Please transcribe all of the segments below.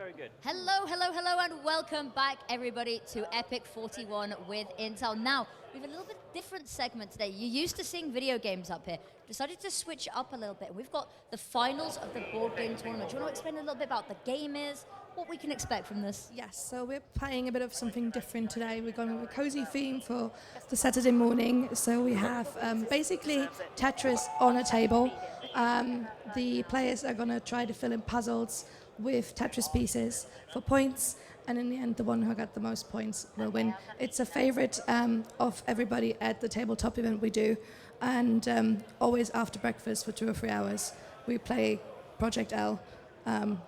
very good. Hello, hello, hello, and welcome back, everybody, to EPIC41 with Intel. Now, we have a little bit different segment today. You're used to seeing video games up here. Decided to switch it up a little bit. We've got the finals of the board game tournament. Do you want to explain a little bit about the game is, what we can expect from this? Yes, so we're playing a bit of something different today. We're going with a cozy theme for the Saturday morning. So we have basically Tetris on a table. The players are going to try to fill in puzzles with Tetris pieces for points, and in the end, the one who got the most points will win. It's a favorite of everybody at the tabletop event we do, and always after breakfast for 2 or 3 hours, we play Project L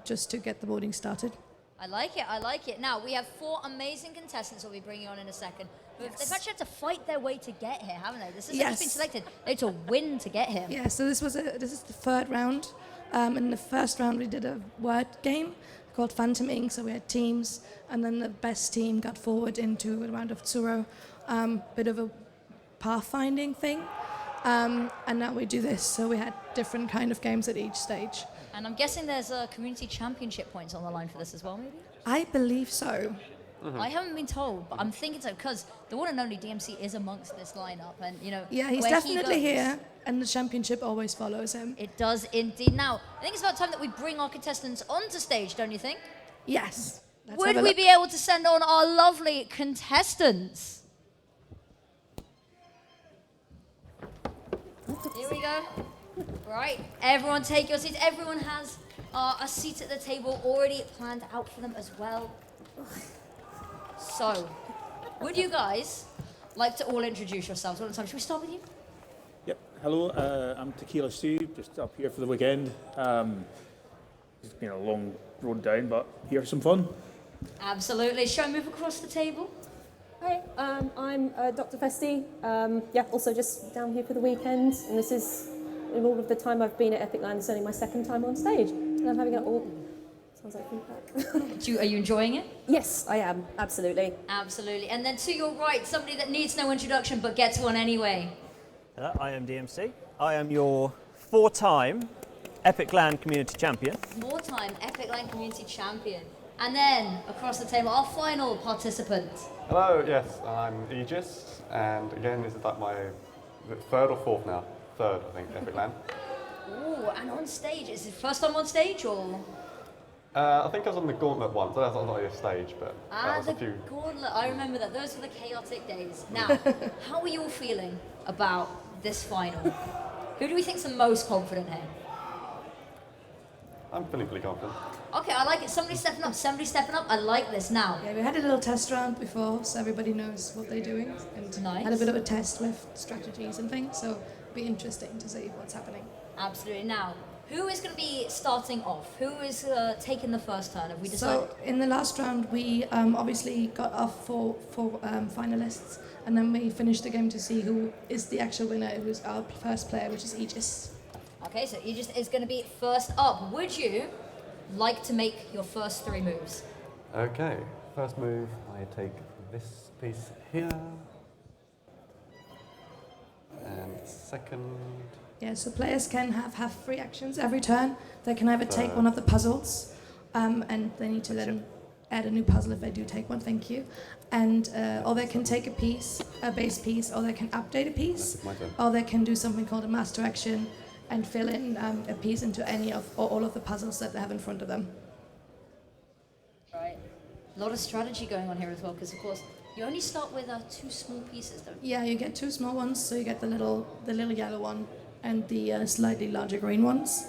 just to get the morning started. I like it, I like it. Now, we have 4 amazing contestants we'll be bringing on in a second. Yes. They've actually had to fight their way to get here, haven't they? This isn't Yes. just been selected. They had to win to get here. Yeah, so this is the third round. In the first round, we did a word game called Phantom Ink. So we had teams, and then the best team got forward into a round of Tsuro, bit of a pathfinding thing. And now we do this. So we had different kind of games at each stage. And I'm guessing there's a community championship points on the line for this as well, maybe? I believe so. I haven't been told, but I'm thinking so, because the one and only DMC is amongst this lineup, and you know, Yeah, he's where definitely he goes, here, and the championship always follows him. It does indeed. Now, I think it's about time that we bring our contestants onto stage, don't you think? Yes. Let's Would have a we look. be able to send on our lovely contestants? Here we go. Right, everyone take your seats. Everyone has a seat at the table already planned out for them as well. So, would you guys like to all introduce yourselves one at a time? Should we start with you? Yep. Hello, I'm Tequila Stu, just up here for the weekend. It's been a long road down, but here for some fun. Absolutely. Shall we move across the table? Hi, I'm Dr. Festi. Also just down here for the weekend, and this is, in all of the time I've been at Epic Land, it's only my second time on stage, and I'm having it all. Sounds like feedback. Are you enjoying it? Yes, I am, absolutely. Absolutely. And then to your right, somebody that needs no introduction but gets one anyway. Hello, I am DMC. I am your 4-time Epic Land Community Champion. 4-time Epic Land Community Champion. And then, across the table, our final participant. Hello, yes, I'm Aegis, and again, this is like my third or fourth now? Third, I think, Epic Land. Ooh, and on stage. Is it first time on stage, or? I think I was on the Gauntlet once, so that's not really a stage, but that was the a few. Gauntlet. I remember that. Those were the chaotic days. Now, how are you all feeling about this final? Who do we think's the most confident here? I'm feeling pretty confident. Okay, I like it. Somebody stepping up, somebody stepping up. I like this now. Yeah, we had a little test round before, so everybody knows what they're doing. And Nice. had a bit of a test with strategies and things, so it'll be interesting to see what's happening. Absolutely. Now, who is going to be starting off? Who is taking the first turn? Have we decided? So in the last round, we obviously got our four finalists, and then we finished the game to see who is the actual winner. It was our first player, which is Aegis. Okay, so Aegis is going to be first up. Would you like to make your first 3 moves? Okay, first move, I take this piece here. And second, Yeah, so players can have 3 actions every turn. They can either take one of the puzzles, and they need to then add a new puzzle if they do take one, thank you. And or they can take a piece, a base piece, or they can update a piece, That's my turn. or they can do something called a master action and fill in a piece into any of or all of the puzzles that they have in front of them. Right. A lot of strategy going on here as well, because of course you only start with 2 small pieces, don't you? Yeah, you get 2 small ones, so you get the little yellow one and the slightly larger green ones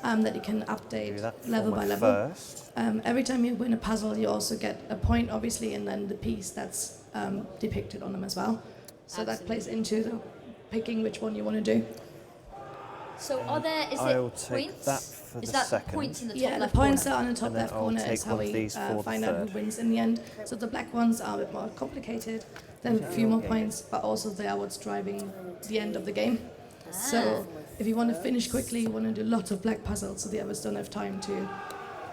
that you can Do update that for level my by level. first. Every time you win a puzzle, you also get a point, obviously, and then the piece that's depicted on them as well. So that plays into the picking which one you want to do. So is I'll it take points? that for is the that second. points in the top Yeah, the left points corner? are on the top And then left I'll corner take is how one of we these for the find out who third. wins in the end. So the black ones are a bit more complicated, then a few more points, but also they are what's driving the end of the game. So if you want to finish quickly, you want to do lots of black puzzles so the others don't have time to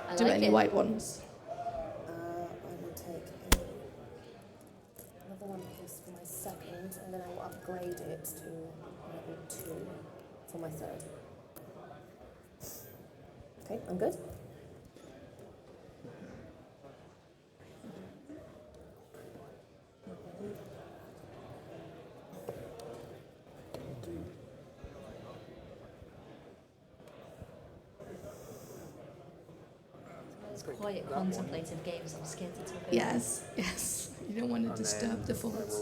I do like any it. white ones. I will take another one piece for my second, and then I will upgrade it to level 2 for my third. Okay, I'm good. It's quite a contemplative game, so I'm scared to talk over Yes, yes. You don't want to disturb the thoughts.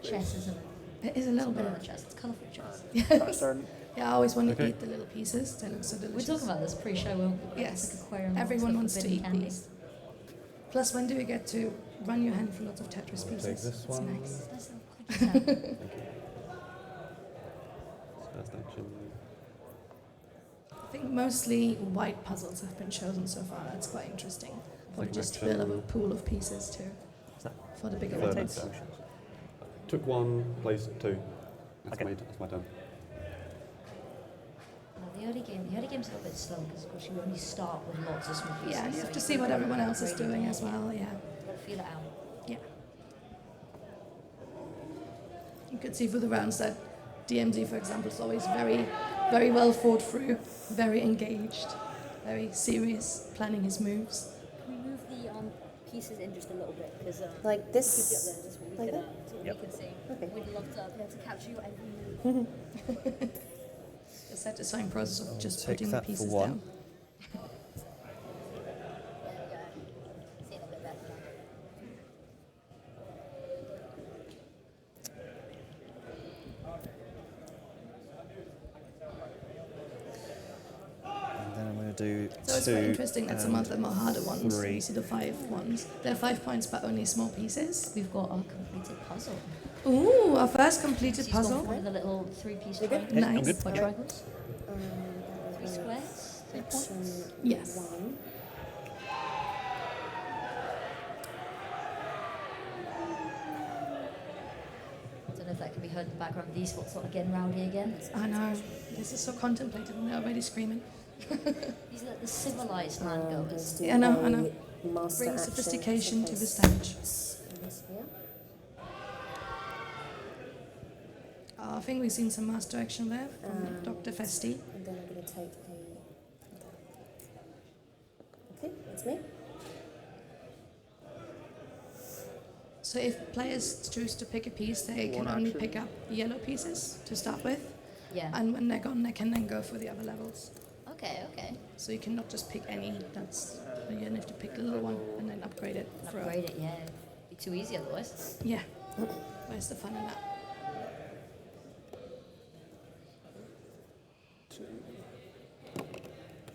it. Chess, isn't it? It is a little It's bit. a bit of chess. It's colourful chess. Yes. turn. Yeah, I always want to Okay. eat the little pieces. They look so delicious. We're talking about this pre-show, won't we? Like, Yes. it's like aquarium Everyone monster, wants to forbidden eat candy. these. Plus, when do we get to run your hand through lots of Tetris I'll pieces? take this It's one. nice. It's nice little cookie sound. First action. I think mostly white puzzles have been chosen so far. That's quite interesting. Probably Second just action. fill up a pool of pieces too. For the bigger Third ones. action. Took one, placed two. That's, Okay. that's my turn. Well, the early game's a little bit slow because, of course, you only start with lots of small pieces. Yeah, you so have to see what gotta everyone else is upgrade doing it. as well. Yeah. Gotta feel it out. Yeah. You could see for the rounds that DMZ, for example, is always very, very well thought through, very engaged, very serious, planning his moves. Can we move the pieces in just a little bit? Because Like this? Like that? so Yep. we can see. Okay. We'd love to be able to capture your every move. The satisfying process of just take putting the that for pieces one. down. There we go. See it a bit better now. And then I'm going to do So it's two. quite interesting that some of and them are harder ones. three. You see the 5 ones. They're 5 points, but only small pieces. We've got our completed puzzle. Ooh, our first completed She's gone puzzle. for the little three-piece You're good? triangle. Nice. I'm good. What Yep. triangles? Three squares? 3 points? Action Yes. 1. I don't know if that can be heard in the background. These folks sort of getting rowdy again. I know. This is so contemplative and they're already screaming. These are like the civilized land goers. Yeah, I know, I know. Master Bring action sophistication to the place stage. this here. I think we've seen some master action there from Dr. Festi. And then I'm going to take a. Okay, that's me. So if players choose to pick a piece, they can One only action. pick up yellow pieces to start with. Yeah. And when they're gone, they can then go for the other levels. Okay, okay. So you cannot just pick any. That's you have to pick a little one and then upgrade it. for- Upgrade it, yeah. Be too easy otherwise. Yeah. Where's the fun in that? Two.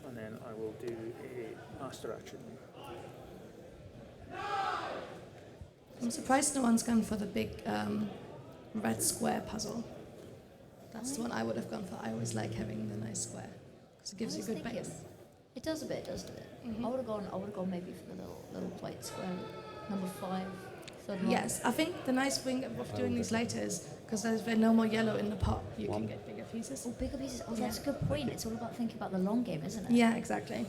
And then I will do a master action. I'm surprised no one's gone for the big red square puzzle. That's the one I would have gone for. I always like having the nice square because it gives you I good was thinking- base. It does a bit, doesn't it? Mhm. I would have gone maybe for the little plate square. Number 5. Third one. Yes, I think the nice thing of doing these later is because there's no more yellow in the pot, you can get bigger pieces. Oh, bigger pieces. Oh, that's a good point. It's all about thinking about the long game, isn't it? Yeah, exactly.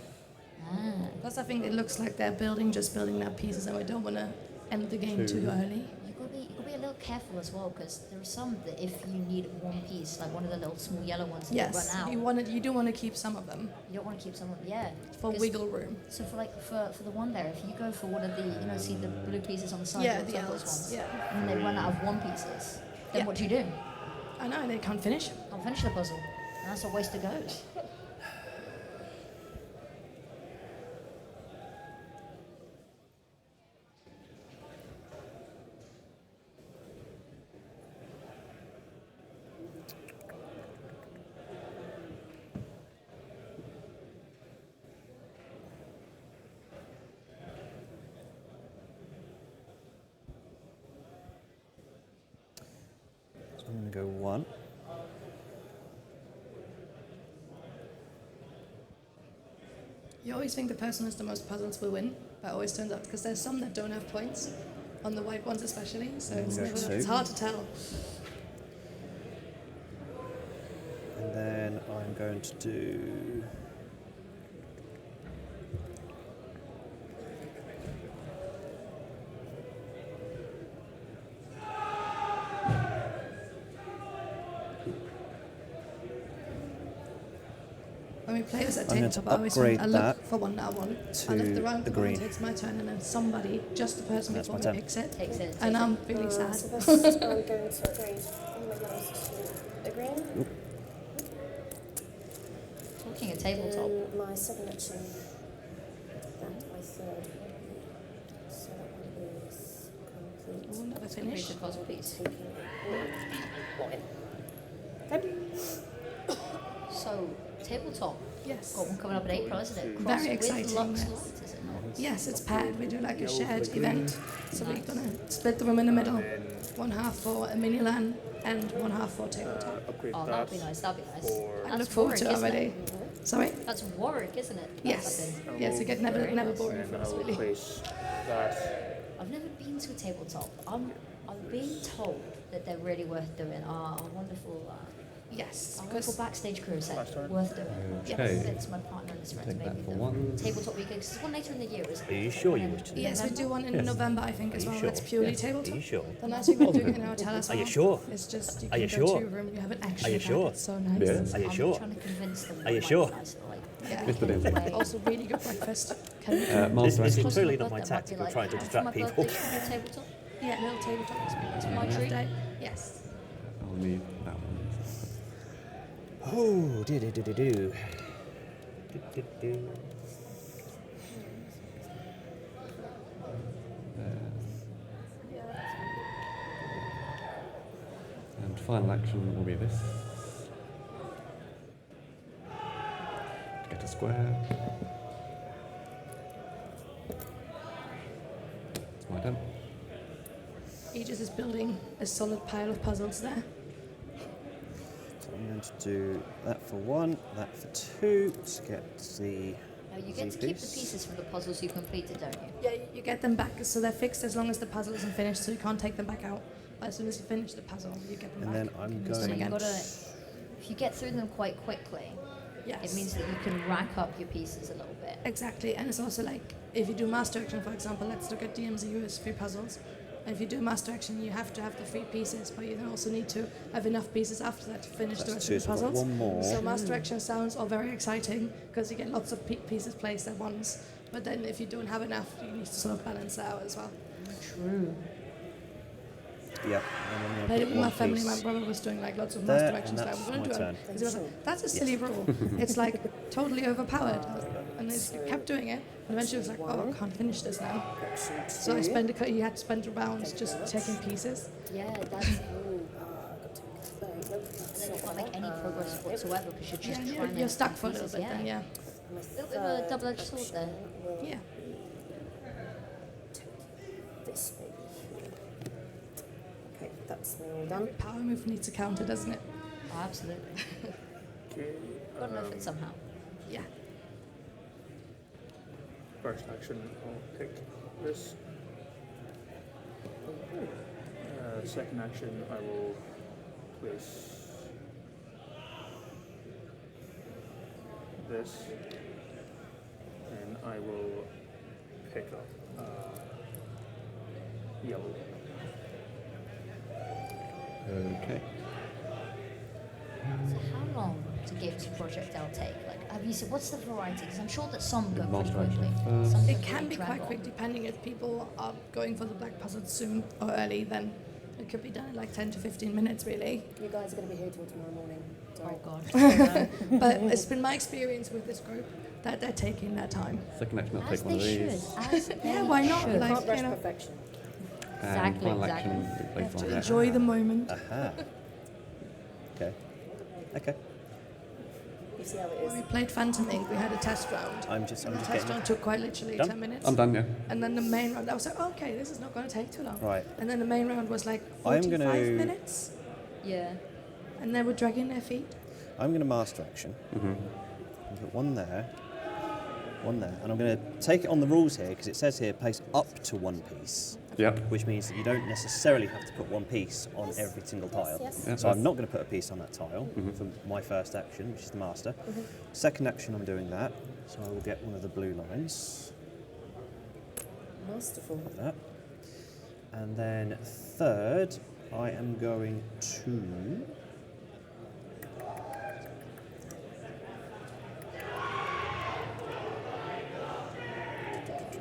Ah. Plus, I think it looks like they're building their pieces, and we don't want to end the game too early. You've got to be a little careful as well, because there are some that if you need one piece, like one of the little small yellow ones, and Yes, you run out, you do want to keep some of them you don't want to keep some of yeah. for 'Cause- wiggle room. So for the one there, if you go for one of the, see the blue pieces on the side, Yeah, of the those L's. ones, Yeah, and then they run out of one pieces, then Yeah. what do you do? I know they can't finish. Can't finish the puzzle. And that's a waste of goes. So I'm going to go 1. You always think the person who has the most puzzles will win, but it always turns out because there's some that don't have points, on the white ones especially. So it's, Go never, two. it's hard to tell. And then I'm going to do. When we play this at I'm going tabletop, to I always upgrade I look that for one that I want. I to look the round the before green. it's my turn, and then somebody, just the person That's before my me, turn. picks it. Takes it. And I'm really sad. So this, I'm going to upgrade all my yellows to the green. Talking a tabletop. And my second action, that my third one. So that one is complete. Oh, another finish. Completed puzzle piece. So, tabletop. Yes. Got one coming up in April, isn't it? Very With exciting, Lux yes. Light, is it not? Yes, it's paired. We do like a shared event. So we're going to split the room in the middle. One half for a mini LAN and one half for tabletop. Upgrade Oh, that. that'd be nice, that'd be nice. for- I That's look forward to it Warwick, isn't already. Sorry? That's Warwick, isn't it? That's Yes. up in- Yes, you get never boring And for I us, will really. place that. I've never been to a tabletop. I'm being told that they're really worth doing. A wonderful, Yes, a wonderful because backstage crew set. Last turn. Worth doing. Okay. It's my partner and his friends Take that maybe for the one. tabletop weekend. 'Cause it's one later in the year, isn't it? Are you sure you And wish to do yes, we do one in Yes. November, I think, as Are you well. sure? That's purely Yes. Are tabletop. you sure? The nice thing we're doing it in our hotel as Are well. you sure? It's just you Are can you go sure? to your room. You have an action Are you event. sure? It's so nice. Yeah. Are you I'm sure? trying to convince them. Are that you it might sure? be nice to, like, Yeah. Yes, it is. away. Also, really good breakfast. Can we? Master It's action. clearly For not my birthday, it might be tactic of like, trying to for distract my people. birthday, should we do a tabletop? Yeah, little tabletop experience for My my treat? birthday. Yes. I'll need that one. Oh, do. And final action will be this. To get a square. It's my turn. Aegis is building a solid pile of puzzles there. So I'm going to do that for one, that for two, to get the You get to keep the piece. pieces from the puzzles you completed, don't you? Yeah, you get them back, so they're fixed as long as the puzzle isn't finished, so you can't take them back out. But as soon as you finish the puzzle, you get them And back. then I'm You can use them going- You've again. got to, if you get through them quite quickly, Yes. it means that you can rack up your pieces a little bit. Exactly, and it's also like if you do master action, for example, let's look at DMZU as 3 puzzles. And if you do master action, you have to have the 3 pieces, but you then also need to have enough pieces after that to finish the That's rest two, of the so I've got puzzles. one more. So master action sounds all very exciting because you get lots of pieces placed at once. But then if you don't have enough, you need to sort of balance that out as well. True. Yeah. I played it with my family. My brother was doing like lots of There, master and actions. that's Like, we're going my to do turn. it. 'Cause he was like, that's a silly rule. It's like totally overpowered. And he kept doing it. And eventually he was like, oh, I can't finish this now. So I spent he had to spend rounds just taking pieces. Yeah, that's. And then you can't make any progress whatsoever because you're just Yeah, trying to. you're stuck for a pieces, little bit then, yeah. A little bit of a double-edged sword there. Yeah. This baby here. Okay, that's me all done. Power move needs to counter, doesn't it? Oh, absolutely. Okay. Got to know if it somehow. Yeah. First action, I'll pick this. Second action, I will place this, and I will pick up yellow. Okay. So how long do gifts projectile take? Like, have you said what's the variety? Because I'm sure that some go pretty Master action quickly. first. Some It can can really be drag quite on. quick depending if people are going for the black puzzles soon or early, then it could be done in like 10 to 15 minutes really. You guys are going to be here till tomorrow morning. Sorry. Oh god. But it's been my experience with this group that they're taking their time. Second action, I'll As take one they of should. these. As Yeah, they why not? should. Like, Can't rush you know, perfection. And Exactly, final exactly. action, you place have one to there. enjoy the moment. Aha. Okay. Okay. You see how it When we is. played Phantom Ink, we had a test round. I'm just And the test getting round took quite literally Done? 10 minutes. I'm done, yeah. And then the main round, I was like, oh, okay, this is not going to take too long. Right. And then the main round was like I'm 45 gonna- minutes. Yeah. And they were dragging their feet. I'm going to master action. Mm-hmm. I'll put one there, and I'm going to take it on the rules here because it says here place up to one piece, Yep. which means that you don't necessarily have to put one piece on every single tile. Yes. Yeah, So I'm not going to put a piece on that tile Mhm. for my first action, which is the master. Second action, I'm doing that, so I will get one of the blue lines Masterful. like that. And then third, I am going to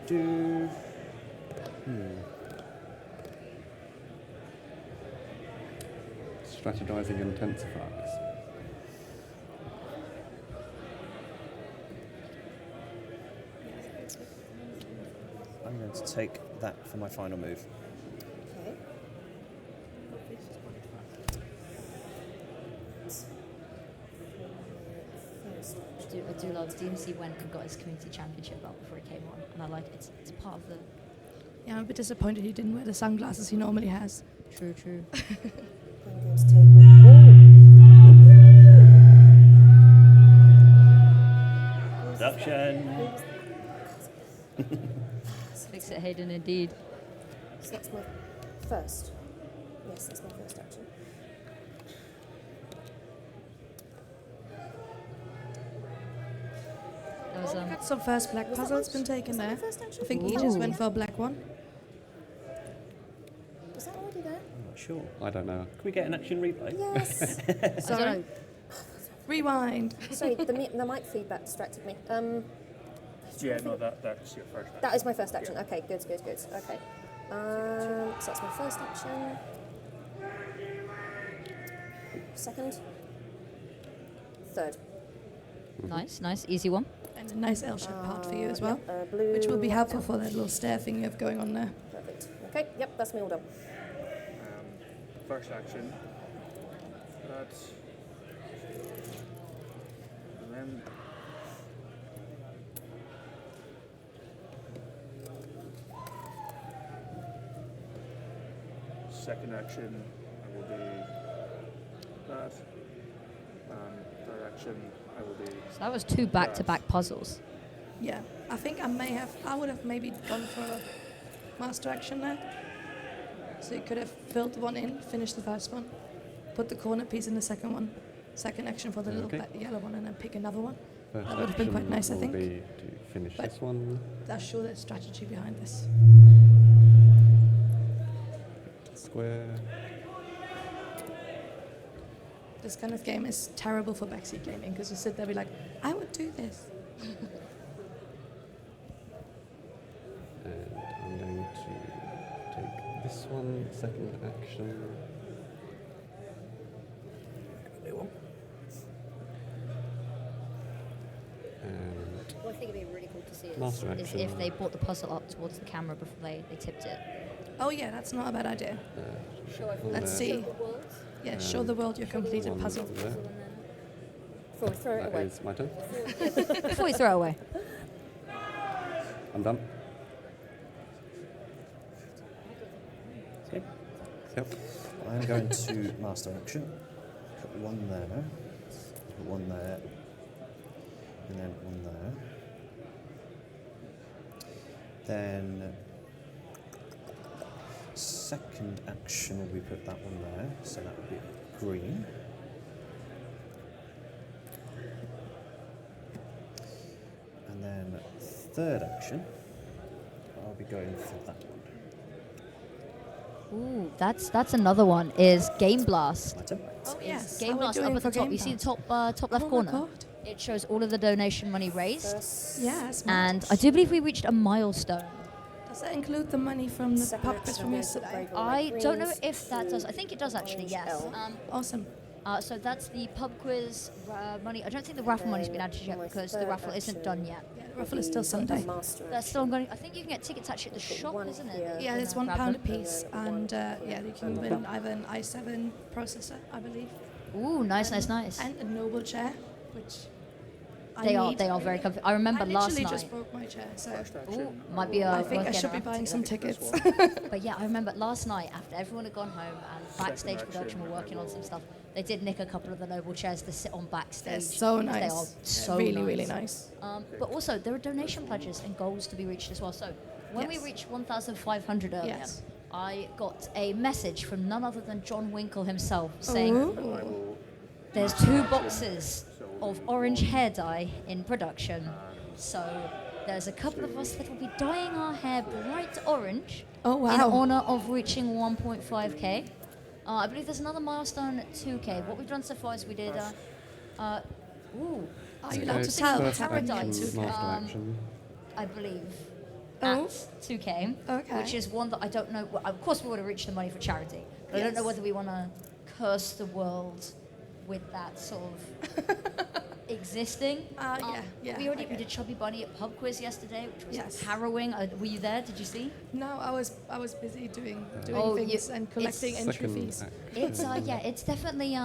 do. Strategizing intensifiers. I'm going to take that for my final move. Okay. I do love DMC went and got his community championship belt before he came on, and I like it. It's part of the Yeah, I'm a bit disappointed he didn't wear the sunglasses he normally has. true. I'm going to take. Production. Fix it, Hayden, indeed. So that's my first. Yes, that's my first action. That was Got some first black Was that puzzles my- been taken was that my there. first action? I think Ooh. Aegis went for a black one. Was that already there? I'm not sure. I don't know. Can we get an action replay? Yes. I don't Sorry. know. Rewind. Sorry, the mic feedback distracted me. Yeah, no, that's your first action. That is my first action. Okay, good. Okay. So that's my first action. Second. Third. Nice, easy one. And a nice L-shaped part for you as well, Yeah, blue. which will be helpful for that little stair thing you have going on there. Perfect. Okay, yep, that's me all done. First action. That's. And then. Second action, I will do that. Third action, I will do. So that was 2 back-to-back puzzles. Yeah, I think I would have maybe gone for a master action there. So you could have filled one in, finished the first one, put the corner piece in the second one, second action for the little Okay. yellow one, and then pick another one. First That would have been quite action nice, I will think. be to finish But- this one. That's sure there's strategy behind this. Square. This kind of game is terrible for backseat gaming because you sit there and be like, I would do this. And I'm going to take this one, second action. And What I think would be really cool to see Master is action. if they brought the puzzle up towards the camera before they tipped it. Oh yeah, that's not a bad idea. one Let's there, see. Yeah, show the world your completed one puzzle. there. Before we throw it That away. is my turn. Before you throw it away. I'm done. Okay. Yep. I'm going to master action. Put one there. Put one there. And then one there. Then second action will be put that one there. So that would be green. And then third action, I'll be going for that one. Ooh, that's another one. Is Game Blast. My turn. Oh yes, Game how we're Blast up doing at the for top. Game You see the Blast. top left Oh my corner. God. It shows all of the donation money raised, Yeah, smart. and I do believe we reached a milestone. Does that include the money from the Second pub action, quiz I'm from going to put yesterday? Brave on my I don't know greens. if that does. I think it does actually. Orange Yes. L. Awesome. So that's the pub quiz money. I don't think the raffle money's been added yet my because the third raffle isn't action. done yet. Yeah, the raffle is still Sunday. Master That's still going. I think you can get tickets actually at the shop, one isn't here. it? Yeah, it's Grab £1 a them. piece, and yeah, you can win either an i7 processor, I believe, Ooh, nice. and a Noble chair, which They I are need. they are very comfy. I remember I last literally night. just broke my chair, so First Ooh, action. might be a. I think worth I getting should be around to buying some tickets. tickets. But yeah, I remember last night after everyone had gone home and backstage Second production were action, working I on some will- stuff, they did nick a couple of the Noble chairs to sit on backstage. They're so They nice. are so really, nice. really nice. But also, there are donation pledges and goals to be reached as well. So when we Yes. reached 1,500 earlier, Yes. I got a message from none other than John Winkle himself saying, I Ooh. will. there's 2 boxes of orange hair dye in production. So there's a couple of us that will be dyeing our hair bright orange Oh in wow! honor of reaching 1.5k. I believe there's another milestone at 2k. What we've done so far is we did. Are you Okay, allowed to tell? first Paradise, action, master um, action. I believe, Oh. at 2k, Okay. which is one that I don't know. Well, of course, we want to reach the money for charity, but I don't know Yes. whether we want to curse the world with that sort of existing. Yeah. We did Chubby Bunny at pub quiz yesterday, which was Yes. harrowing. Were you there? Did you see? No, I was busy doing Oh, things and collecting it's- entry Second fees. action. It's it's definitely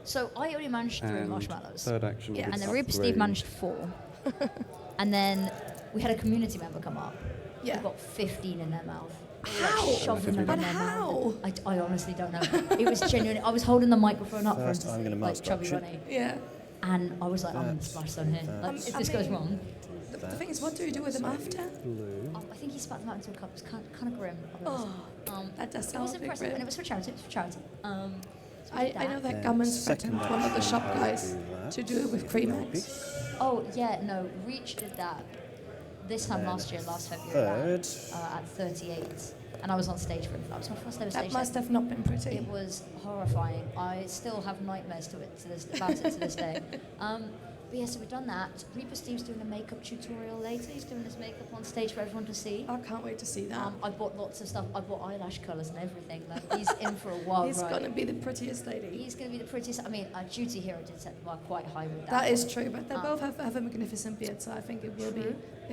So I only managed 3 and marshmallows, third action will Yeah. be and then upgrade. Rube Steve managed 4, and then we had a community member come up. Yeah. Who got 15 in their mouth. How? Like, shoving them But in their how? mouth. I honestly don't know. It was genuine. I was holding the microphone up First, for him I'm to gonna like master Chubby action. Bunny, Yeah. and I was like, I'm That's- splashed on here. Like, if I this goes mean- wrong, The thing is, what do you do with them after? I think he spat them out into a cup. It was kind of grim. I'll be honest. That does It sound was a bit impressive, and grim. it was for charity. It was for charity. So we I did know that Then Gummon's second threatened one of the action, shop I will guys do that. to do it with Cremax. Oh yeah, no, Reach did that this time Then last year, last February, Third. at 38, and I was on stage for it. That was my first ever That stage. must have not been pretty. It was horrifying. I still have nightmares about it to this day. But yeah, so we've done that. Reaper Steve's doing a makeup tutorial later. He's doing his makeup on stage for everyone to see. I can't wait to see that. I bought lots of stuff. I bought eyelash colours and everything. Like, he's in for a wild He's ride. gonna be the prettiest lady. He's going to be the prettiest. I mean, Duty Hero did set the bar quite high with that. That is one. true, but they both have a magnificent beard, so I think it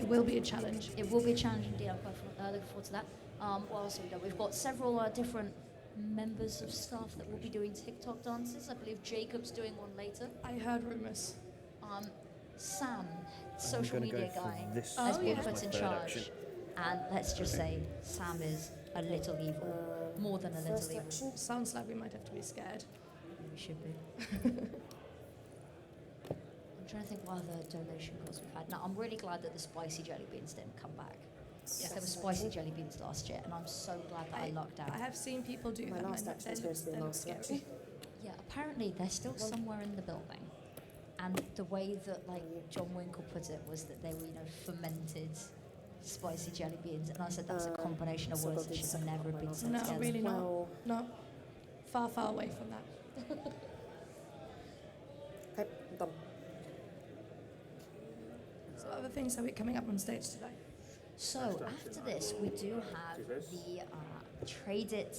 will be a challenge. It will be a challenge indeed. I'm quite looking forward to that. What else have we done? We've got several different members of staff that will be doing TikTok dances. I believe Jacob's doing one later. I heard rumors. Sam, social gonna media go for guy, this has one been as put my in third charge. action. And let's just say Sam is a little evil. More than a little First evil. action. Sounds like we might have to be scared. We should be. I'm trying to think what other donation calls we've had. Now, I'm really glad that the spicy jelly beans didn't come back. Yes, there were spicy jelly beans last year, and I'm so glad that I lucked out. I have seen people do My them, last and action's they going to be look the last scary. action. Yeah, apparently they're still somewhere in the building. And the way that like John Winkle put it was that they were, fermented spicy jelly beans. And I said that's a combination of so words they'll that be should second never one, have been my said No, together. really not. Well- No. Far away from that. Okay, done. So other things are we coming up on stage today? So after this, we do have the Trade It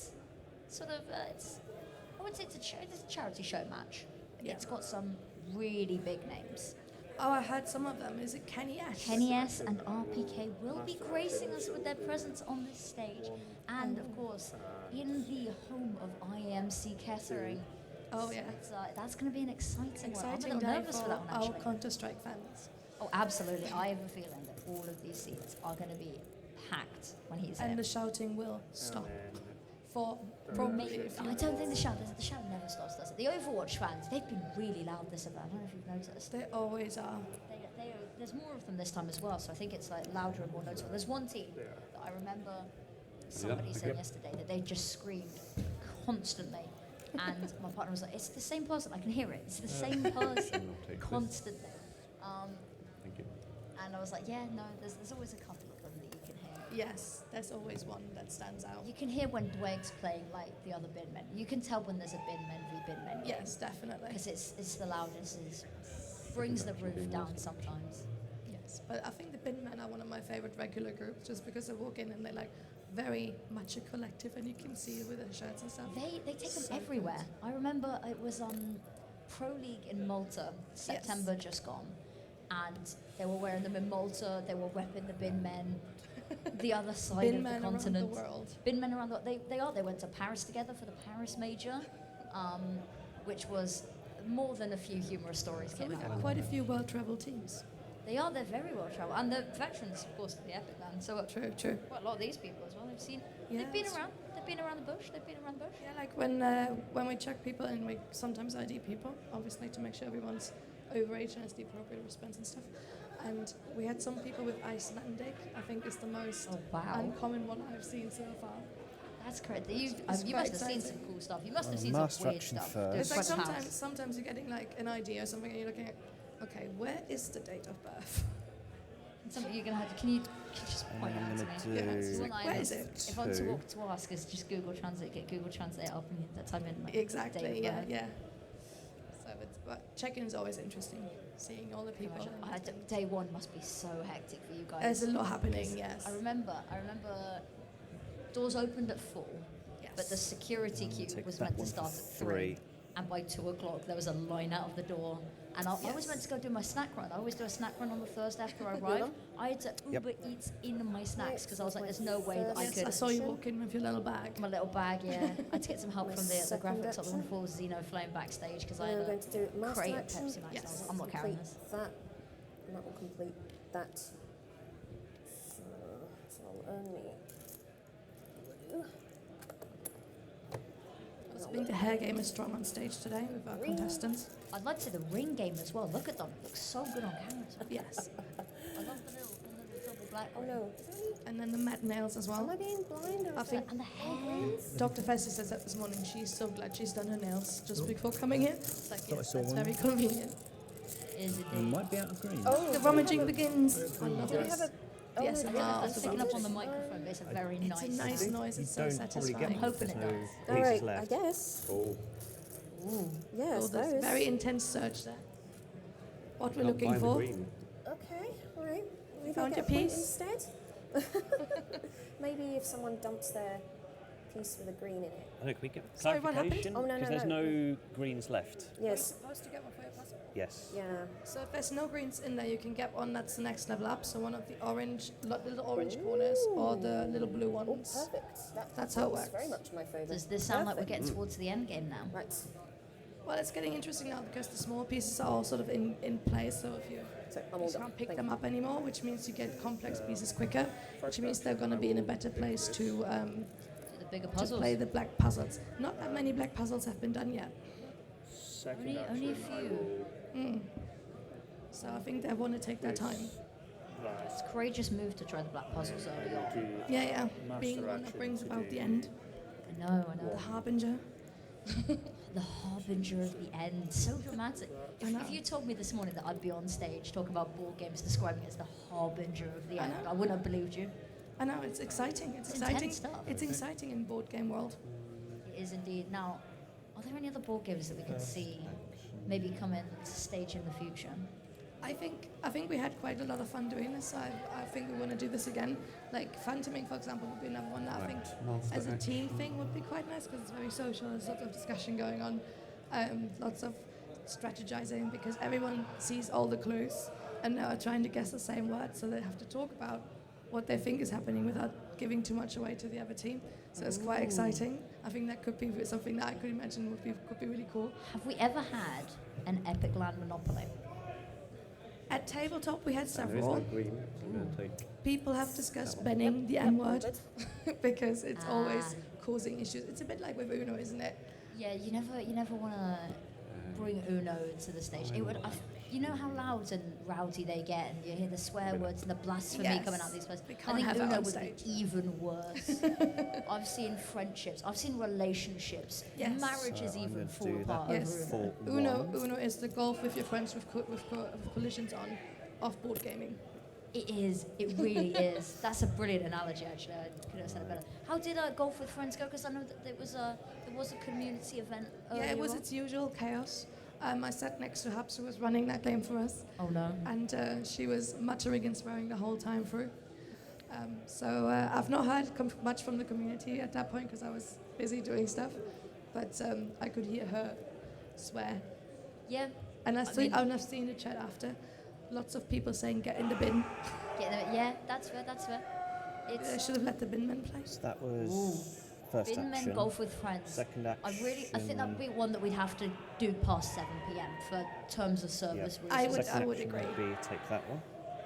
sort of. I would say it's a charity show match. Yeah. It's got some really big names. Oh, I heard some of them. Is it Kenny S? Kenny S and RPK will be gracing us with their presence on this stage, and of course, in the home of IMC Kettering. Oh yeah. That's going to be an exciting one. I'm a Exciting little day nervous for for that one our actually. Counter-Strike fans. Oh, absolutely. I have a feeling that all of these seats are going to be packed when he's And here. the shouting will stop. For probably Maybe. a few I don't think the shout never stops, does it? The Overwatch fans, they've been really loud this event. I don't know if you've noticed. They always are. There's more of them this time as well, so I think it's like louder and more noticeable. There's one team that I remember somebody saying yesterday that they just screamed constantly. And my partner was like, it's the same person, I can hear it. It's the same person I'll take this. constantly. Thank you. And I was like, yeah, no, there's always a couple of them that you can hear. Yes, there's always one that stands out. You can hear when Dwayne's playing like the other bin men. You can tell when there's a bin men v bin men. Yes, definitely. Because it's the loudness brings the roof down sometimes. Yes, but I think the Bin Men are one of my favorite regular groups just because I walk in and they're like very much a collective and you can see it with their shirts and stuff. They take them So everywhere. good. I remember it was Pro League in Malta, September just gone, and they were wearing them in Malta. They were repping the bin men, the other side Bin of Men the around continent. the world. Bin men around the They went to Paris together for the Paris Major, which was more than a few humorous stories So came we out. got quite a few well-traveled teams. They're very well traveled, and they're veterans, of course, of the Epic Land. So True. quite a lot of these people as well. Yeah, They've been that's around. They've been around the bush. Yeah, like when we check people and we sometimes ID people, obviously to make sure everyone's overage and has the appropriate response and stuff. And we had some people with Icelandic. I think is the most Oh, wow. uncommon one I've seen so far. That's correct. You It's you quite must have seen some exciting. cool stuff. You must have seen some Master weird action stuff. first. It's like Front house. sometimes you're getting like an idea or something and you're looking at, okay, where is the date of birth? Something you're gonna have to. Can you just point I'm out to going me? to It's do like, where is it? If I'm to two. walk to ask, is just Google Translate. Get Google Translate up and that time in like Exactly, date of yeah, birth. yeah. So but check-in is always interesting, seeing all the people. Imagine. Day one must be so hectic for you guys. There's a lot happening, yes. I remember doors opened at 4, Yes. but the security queue Take was that meant to one start for at 3. and by 2 o'clock there was a line out of the door. And I always went to go do my snack run. I always do a snack run on the Thursday after I arrive. I had to Uber Eats in my snacks because I was like, there's no way that I Yes, could. I saw you walk in with your little bag. My little bag, yeah. I had to get some help My from the second graphics of the action. wonderful Xeno Flame backstage because I I'm had going a to do master crate of action. Pepsi Max. Yes. I'm not carrying Complete this. that, and that will complete that. So I'll earn me. I think the hair game is strong on stage today with our contestants. I'd like to see the ring game as well. Look at them. It looks so good on camera. Yes. I love the little double black. Oh no, is there any, And then the matte nails as am well. I being blind? Or I is think- that And the hair. greens? Dr. Fessy says that this morning. She's so glad she's done her nails just before coming here. It's like, Thought I yes, saw that's one. very convenient. Is it? We might be out of green. Oh, The rummaging begins. I love do we have this. a? The oh, SMR. That's as picking well. up on the microphone, but it's a very It's nice. a nice noise. You It's so don't probably satisfying. get I'm hoping there's it no does. All pieces right, I left. guess. Oh, Yeah, I Oh, there's suppose. very intense search there. What we're can't looking find the for. green. Okay, all right. Maybe Found I'll your get a point piece? instead. Maybe if someone dumps their piece with a green in it. I know, can we get Sorry, what happened? clarification? Oh, no, Because no, there's no. no greens left. Yes. Supposed to get one for your puzzle. Yes. Yeah. So if there's no greens in there, you can get one that's the next level up. So one of the orange, little orange corners, or the little blue Oh, ones. perfect. That's how it That's very works. much my favourite. Does this sound like we're Perfect. getting towards the end game now? Right. Well, it's getting interesting now because the small pieces are all sort of in place. So if you So I'm all you done. can't pick Thank them you. up anymore, which means you get complex pieces quicker, which means they're going to be in a better place to Do the bigger to puzzles. play the black puzzles. Not that many black puzzles have been done yet. Second Only a action, I few. will So I think they want to take their time. It's a courageous move to try the black puzzles early on. do Yeah, yeah. Master Being the one that action brings about the today. end. I know. The harbinger. The harbinger of the end. So dramatic. I know. If you told me this morning that I'd be on stage talking about board games, describing it as the harbinger of the I end, know. I wouldn't have believed you. I know, it's exciting. It's It's exciting. intense stuff. It's exciting in board game world. It is indeed. Now, are there any other board games that we can see maybe coming to stage in the future? I think we had quite a lot of fun doing this. I think we want to do this again. Like Phantoming, for example, would be another one that I think Master as a team action. thing would be quite nice because it's very social. There's lots of discussion going on, lots of strategizing because everyone sees all the clues and now are trying to guess the same word, so they have to talk about what they think is happening without giving too much away to the other team. So it's quite exciting. I think that could be something that I could imagine could be really cool. Have we ever had an Epic Land Monopoly? At tabletop, we had There is several. no green. So I'm going to take. People have discussed banning the N word because it's Ah. always causing issues. It's a bit like with Uno, isn't it? Yeah, you never want to bring Uno to the stage. It would, you know how loud and rowdy they get, and you hear the swear words and the blasphemy Yes. coming out of these places. We I can't think have it Uno on would stage. be even worse. I've seen friendships, I've seen relationships, Yes. marriages So I'm even going to fall do apart that Yes. over Uno. for Uno is the golf with your friends with collisions on, off board gaming. It is. It really is. That's a brilliant analogy, actually. I couldn't have said it better. How did Golf with Friends go? Because I know that there was a community event earlier Yeah, it was on. its usual chaos. I sat next to Hubs, who was running that game for us, Oh no. and she was muttering and swearing the whole time through. So I've not heard much from the community at that point because I was busy doing stuff, but I could hear her swear. Yeah. And I I've mean- seen the chat after. Lots of people saying get in the bin. Yeah, that's fair. That's fair. I It's should have let the bin men play. So that was first Bin Men action. Golf with Friends. Second action. I think that would be one that we'd have to do past 7 p.m. for terms of service reasons. I would- Second I would action agree. Would be take that one,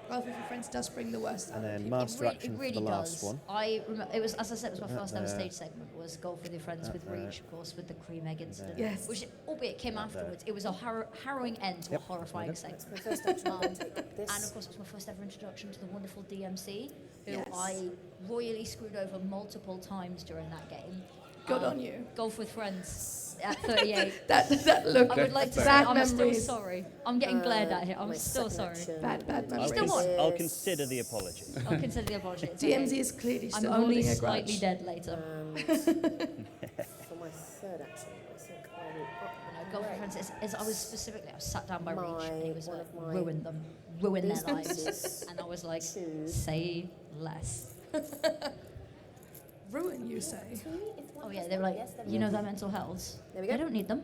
Golf with your friends does bring the worst out and of then people. master action for the last one. I remember it was, as I said, it was my That first ever there. stage segment. Was Golf with your friends with there. Reach, of course, with the cream egg incident. Yes. Which, albeit came That afterwards, there. it was a harrowing end to Yep, a horrifying okay. segment. My first action, I'm going to take this. And of course, it was my first ever introduction to the wonderful DMC, who Yes. I royally screwed over multiple times during that game. Good on you. Golf with Friends at 38. That look. I would like to say bad I'm still memories. sorry. I'm getting glared at here. I'm My still second sorry. action Bad memories. still won. I'll consider the apology. I'll consider the apology. It's DMZ okay. is clearly I'm still only holding a slightly grudge. dead later. For my third action, I think I will No, Golf with Friends is I was sat down by Reach My- and he was one like, of my- ruin them, ruin their these lives. pieces And I was like, to say less. Ruin, you say? Oh yeah, they were like, you know their mental health. There we They go. don't need them.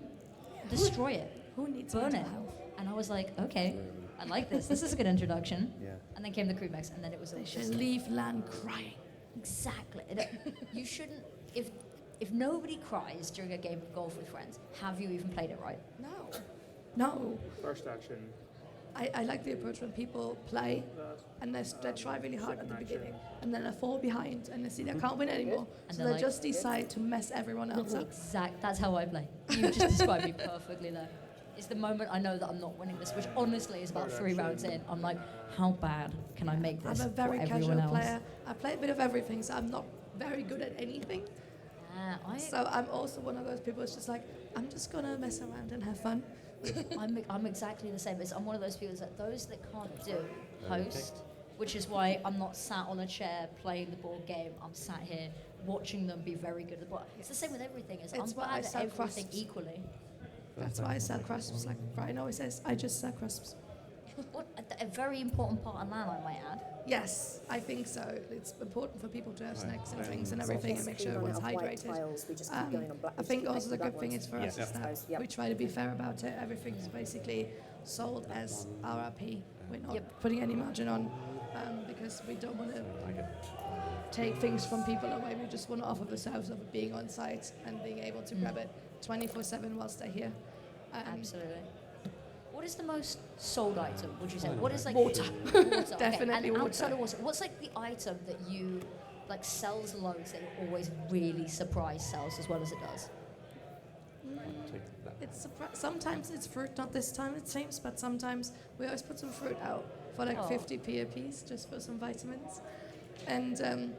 destroy it, Who needs burn mental it. health? And I was like, okay, I like this. This is a good introduction. Yeah. And then came the crew mechs, and then it was all They just should leave land crying. exactly. You shouldn't. If nobody cries during a game of golf with friends, have you even played it right? No. First action. I like the approach when people play and they try really hard at the beginning and then they fall behind and they see they can't win anymore. And So they're they like- just decide to mess everyone else up. That's how I play. You just described me perfectly there. It's the moment I know that I'm not winning this, which honestly is about 3 rounds in. I'm like, how bad can I make this I'm a very for casual everyone else? player. I play a bit of everything, so I'm not very good at anything. So I'm also one of those people who's just like, I'm just gonna mess around and have fun. I'm exactly the same. I'm one of those people that those that can't do host, which is why I'm not sat on a chair playing the board game. I'm sat here watching them be very good at the board. It's the same with everything. I'm It's why I bad at sell everything crusts. equally. That's why I sell crisps. Like Brian always says, I just sell crisps. A very important part of LAN, I might add. Yes, I think so. It's important for people to have snacks and drinks and everything and make sure everyone's hydrated. I think also the good thing is for us is that we try to be fair about it. Everything is basically sold as RRP. We're not putting any margin on because we don't want to take things from people away. We just want to offer the service of being on site and being able to grab it 24/7 whilst they're here. Absolutely. What is the most sold item, would you say? What is like Water. Water. Definitely and water. outside of water, what's like the item that you like sells loads that you always really surprise sells as well as it does? It's sometimes it's fruit, not this time it seems, but sometimes we always put some fruit out for like 50p a piece just for some vitamins. And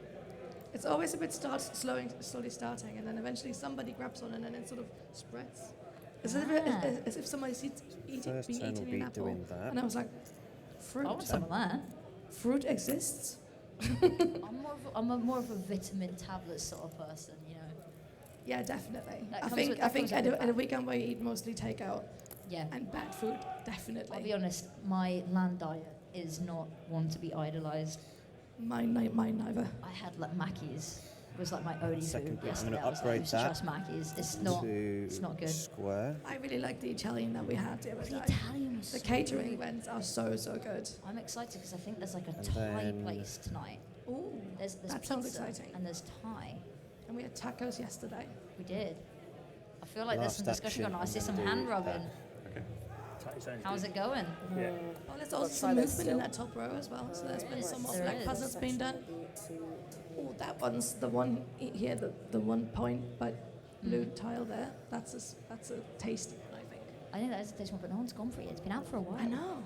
it's always a bit slowly starting, and then eventually somebody grabs on and then it sort of spreads. As if somebody's First been turn will eating be an apple. doing that. And I was like, fruit? I want some of that. Fruit exists? I'm more of a vitamin tablet sort of person, you know. Yeah, definitely. That I comes think with- I that think comes with at a that. weekend where you eat mostly takeout Yeah. and bad food, definitely. I'll be honest, my land diet is not one to be idolised. Mine neither. I had like Mackey's. It was like my only Second food bit. I'm yesterday. gonna I was like, upgrade you should that trust Mackey's. It's not good. Square. I really like the Italian that we had the other The day. Italian was The so catering good. events are so good. I'm excited because I think there's like a And Thai then- place tonight. Ooh, There's that sounds pizza exciting. And there's Thai. And we had tacos yesterday. We did. I feel like there's some Last discussion going on. I action, see I'm some gonna hand do rubbing. How's it going? Yeah. Oh, there's also some movement in that top row as well. So there's been some of There like is. puzzles being done. Oh, that one's the one here, the 1 point but blue tile there. That's a tasty one, I think. I think that is a tasty one, but no one's gone for it. It's been out for a while. I know.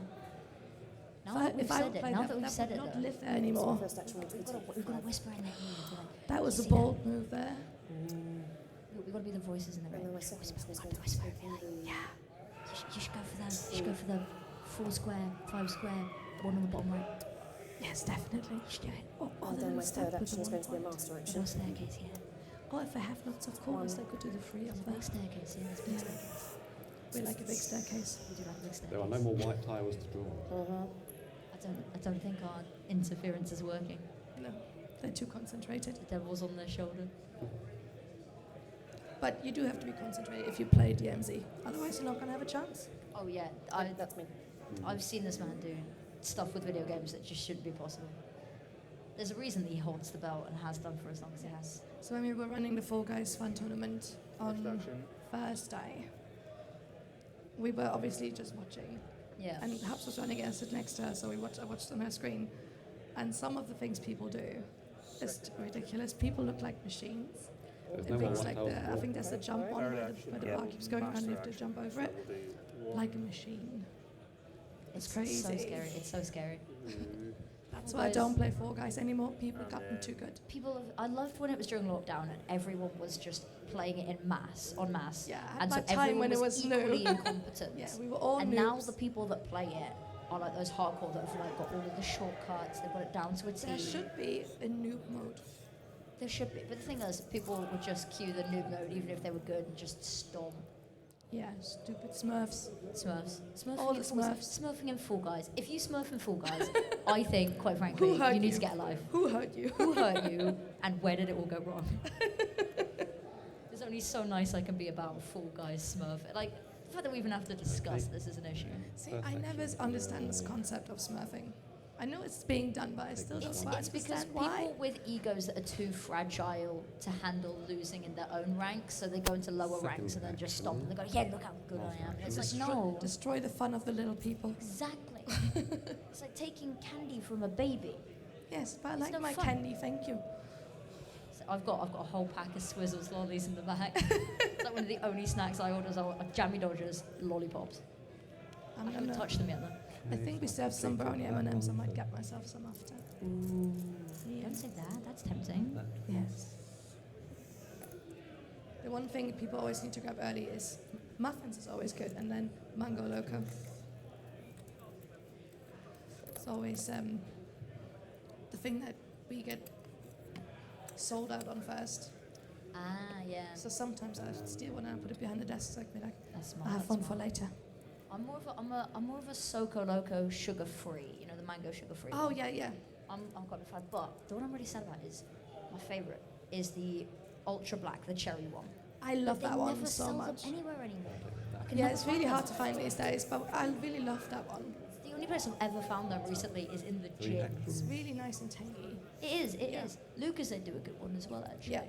Now that we've said it, played now that, that we've said it, would not though, live there anymore. we've got to whisper in their ear. and be like, That was a "See bold move there. We've got to be the voices in the room. Whisper, we've got to whisper. And be like, yeah, you should go for them. You should go for the 4 square, 5 square, one on the bottom right. Yes, definitely. You should do it. Oh, then my third action is going to be a point. master There's action. no staircase here. Oh, if they have lots of corners, they could do the 3 There's of a big that. staircase here. There's a big staircase. We like a big staircase. We do like a big staircase. There are no more white tiles to draw. I don't think our interference is working. No, they're too concentrated. The devil's on their shoulder. But you do have to be concentrated if you play DMZ. Otherwise, you're not going to have a chance. Oh yeah, That's me. I've seen this man do stuff with video games that just shouldn't be possible. There's a reason that he holds the belt and has done for as long as he has. So when we were running the Fall Guys Fun Tournament on Thursday, we were obviously just watching. Yeah. And Hubs was running it and stood next to her, so I watched on her screen. And some of the things people do is ridiculous. People look like machines. There's It no more things white like tiles to I draw. think there's a jump on where the bar keeps going around and you have to jump over it. Like a machine. It's so crazy. scary. It's so scary. That's why I don't play Fall Guys anymore. People have gotten too good. I loved when it was during lockdown and everyone was just playing it en masse. Yeah, I had And my so time everyone when it was was new. equally incompetent. Yeah, we were all And now noobs. the people that play it are like those hardcore that have like got all of the shortcuts. They've got it down to a T. There should be a noob mode. There should be, but the thing is, people would just cue the noob mode even if they were good and just stomp. Yeah, stupid Smurfs. Smurfing All the in Fall- Smurfs. Smurfing in Fall Guys. If you smurf in Fall Guys, I think, quite frankly, Who hurt you need you? to get a life. Who hurt you? Who hurt you, and where did it all go wrong? There's only so nice I can be about Fall Guys Smurf. Like, The fact that we even have to discuss this is an issue. See, I never understand this concept of smurfing. I know it's being done, but I still don't quite It's because understand why. people with egos that are too fragile to handle losing in their own ranks, so they go into lower ranks and then just stop and they go, yeah, look how good I am. And it's like, no. Destroy the fun of the little people. Exactly. It's like taking candy from a baby. Yes, but I It's like no my fun. candy, thank you. So I've got a whole pack of Swizzles lollies in the back. It's like one of the only snacks I order are Jammy Dodgers lollipops. I haven't touched them yet though. I think we still have some brownie M&Ms. I might get myself some after. Yeah. Don't say that. That's tempting. Yes. The one thing people always need to grab early is muffins is always good, and then mango loco. It's always the thing that we get sold out on first. Ah, yeah. So sometimes I steal one and I put it behind the desk so I can be like, That's smart. I have that's one smart. for later. I'm more of a Soco Loco sugar-free. You know, the mango sugar-free. Oh one. yeah, yeah. I'm quite a fan. But the one I'm really sad about is my favorite is the ultra black, the cherry one. I love But that they one never so sell much. them anywhere anymore. I can Yeah, never it's find really them. hard to find these days, but I really love that one. The only place I've ever found them recently is in the gym. It's really nice and tangy. It is. It Yeah. is. Lucas, they do a good one as well, actually. Yeah.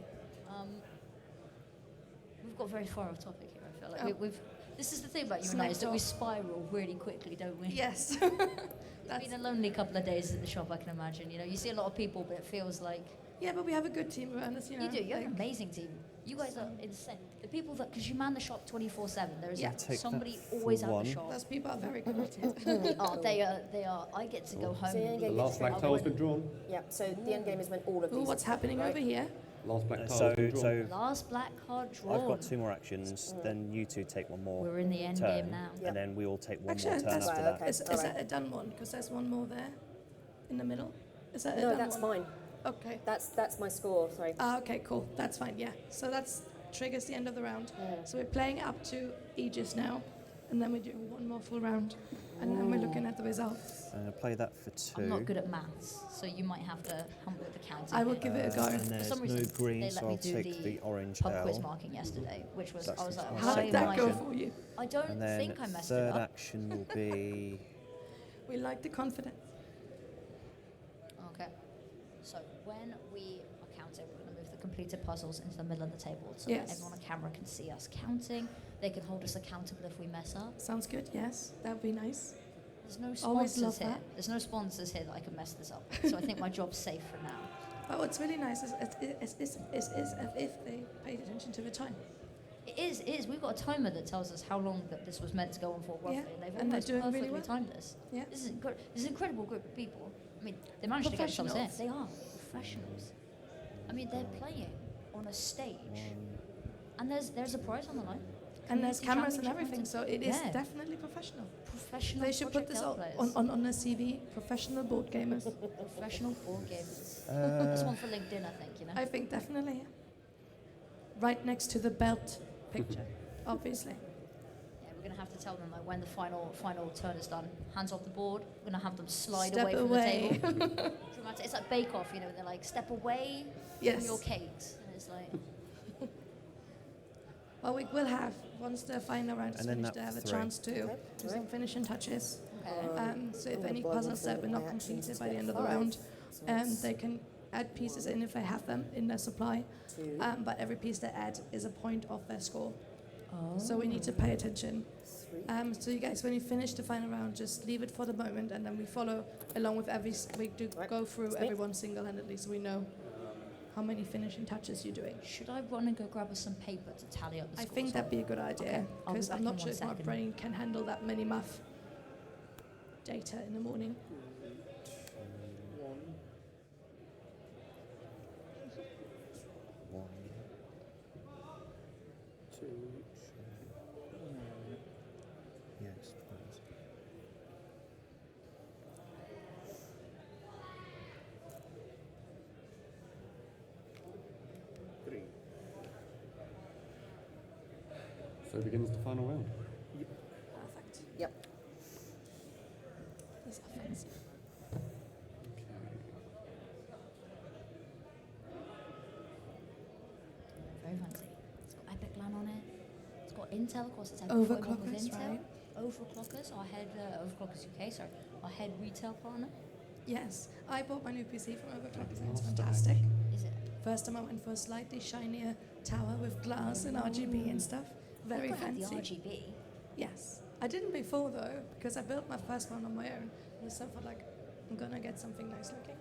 We've got very far off topic here. I feel like Oh. we've. This is the thing about you and I, Snack is that we talk. spiral really quickly, don't we? Yes. It's been a lonely couple of days at the shop, I can imagine. You know, you see a lot of people, but it feels like Yeah, but we have a good team around us, you know. you do. You have an like- amazing team. You guys are insane. The people that, because you man the shop 24/7. There is Yeah. Take somebody that for always at one. the shop. Those people are very committed. They are. They are. They are. I get to go home. So the and end be- game The last black tile's been drawn. Yeah, so the end game is when all of Ooh, these. what's happening right? over here? Last black tile's So, been drawn. so Last black card drawn. I've got 2 more actions. Then you 2 take 1 more. We're in the end turn, game now. Yeah. And then we all take 1 Actually, more turn that's after right, that. okay. Is Alright. that a done one? Because there's one more there, in the middle. Is that a No, done that's one? mine. Okay. That's my score. Sorry. Ah, okay, cool. That's fine. Yeah. So that's triggers the end of the round. So we're playing up to Aegis now, and then we do one more full round, and then we're looking at the results. I'm going to play that for 2. I'm not good at maths, so you might have to help me with the counting. I will here. give it a go. And For there's some no reason, green, they so let me I'll do take the the orange pub quiz L. marking yesterday, which was That's I was the like, first How why did am that I- go action. for you? I don't And then think I messed it third up. action will be... We like the confidence. Okay. So when we are counting, we're going to move the completed puzzles into the middle of the table so Yes. that everyone on camera can see us counting. They can hold us accountable if we mess up. Sounds good. Yes, that would be nice. There's no Always sponsors love here. that. There's no sponsors here that I can mess this up. So I think my job's safe for now. But what's really nice is as if they paid attention to the time. It is. We've got a timer that tells us how long that this was meant to go on for roughly, Yeah, and they've and they're almost doing perfectly really well. timed this. Yeah. This is this is an incredible group of people. I mean, they managed to get themselves in. Professionals. They are professionals. I mean, they're playing on a stage, and there's a prize on the line. And there's Community cameras and championship everything, so it is Yeah. definitely professional. Professional. They should put Project this L on, players. on the CV, professional board gamers. Professional board gamers. That's one for LinkedIn, I think. You know. I think definitely. Yeah. Right next to the belt picture, obviously. Yeah, we're gonna have to tell them like when the final turn is done. Hands off the board. We're gonna have them slide Step away from away. the table. Dramatic. It's like Bake Off, you know. They're like step away Yes. from your cakes, and it's like Well, we will have, once the final round is And then finished, that to have a 3. chance to do some finishing touches. okay. So if any puzzles that were not completed by the end of the round, they can add pieces in if they have them in their supply. But every piece they add is a point of their score. So we need to pay attention. So you guys, when you finish the final round, just leave it for the moment, and then we follow along with we do go through everyone single-handedly, so we know how many finishing touches you're doing. Should I run and go grab us some paper to tally up the I scores? think that'd be a good idea, Okay, I'll be because back I'm in not one sure if my second. brain can handle that many math data in the morning. 1, 2, yes, please. three. So begins the final round. Perfect. Yep. These are fancy. Very fancy. It's got Epic Land on it. It's got Intel, of course, it's EPIC41 with Overclockers, Intel. right? Overclockers, our head, Overclockers UK, sorry, our head retail partner. Yes, I bought my new PC from Overclockers and it's fantastic. Is it? First time I went for a slightly shinier tower with glass and RGB and stuff. Very I've got fancy. the RGB. Yes. I didn't before though, because I built my first one on my own. And so I felt like I'm gonna get something nice looking.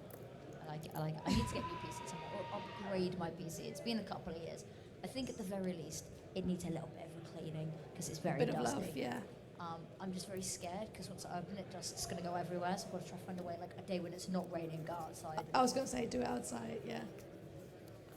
I like it. I like it. I need to get a new PC or upgrade my PC. It's been a couple of years. I think at the very least it needs a little bit of cleaning because it's very Bit of dusty. love, yeah. I'm just very scared because once I open it, dust's going to go everywhere. So I've got to try to find a way, like a day when it's not raining, go outside. I was gonna say do it outside, yeah.